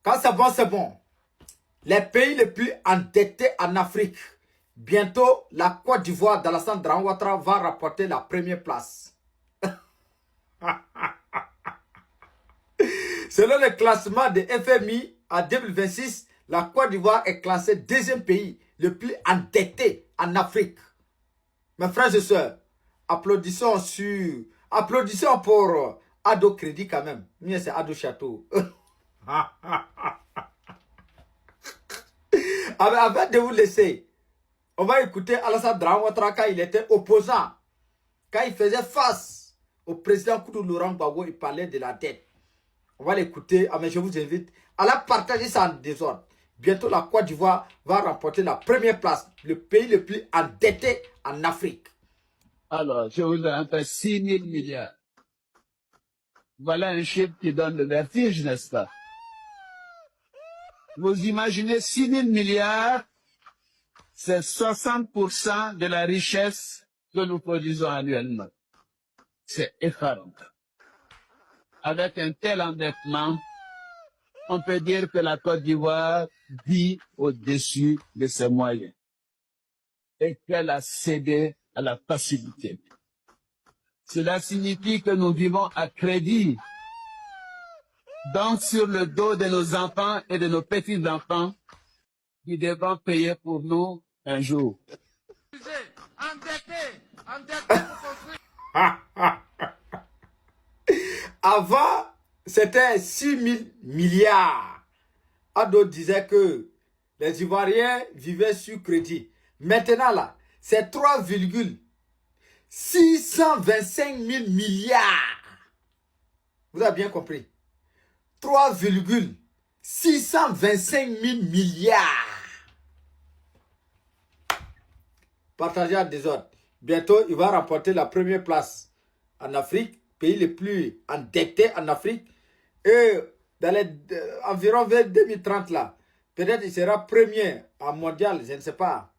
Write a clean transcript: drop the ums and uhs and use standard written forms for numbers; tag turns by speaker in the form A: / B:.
A: Quand c'est bon, c'est bon. Les pays les plus endettés en Afrique. Bientôt, la Côte d'Ivoire d'Alassane Dramane Ouattara va rapporter la première place. Selon le classement de FMI, en 2026, la Côte d'Ivoire est classée deuxième pays le plus endetté en Afrique. Mes frères et sœurs, applaudissons pour Ado Crédit quand même. Mieux c'est Ado Château. Avant de vous laisser, on va écouter Alassane Dramane Ouattara quand il était opposant. Quand il faisait face au président Koudou Laurent Gbagbo, il parlait de la dette. On va l'écouter, mais je vous invite à la partager ça en désordre. Bientôt, la Côte d'Ivoire va remporter la première place, le pays le plus endetté en Afrique.
B: Alors, je vous ai fait 6 000 milliards. Voilà un chiffre qui donne le vertige, n'est-ce pas? Vous imaginez 6 000 milliards, c'est 60% de la richesse que nous produisons annuellement. C'est effarant. Avec un tel endettement, on peut dire que la Côte d'Ivoire vit au-dessus de ses moyens et qu'elle a cédé à la facilité. Cela signifie que nous vivons à crédit, donc sur le dos de nos enfants et de nos petits-enfants qui devront payer pour nous un jour.
A: Avant, c'était 6 000 milliards. Ado disait que les Ivoiriens vivaient sur crédit. Maintenant, là, c'est 3,625 000 milliards. Vous avez bien compris. 3,625 000 milliards. Partagez à désordre. Bientôt, il va remporter la première place en Afrique, pays le plus endetté en Afrique. Et dans les environ 2030 là, peut-être il sera premier en mondial, je ne sais pas.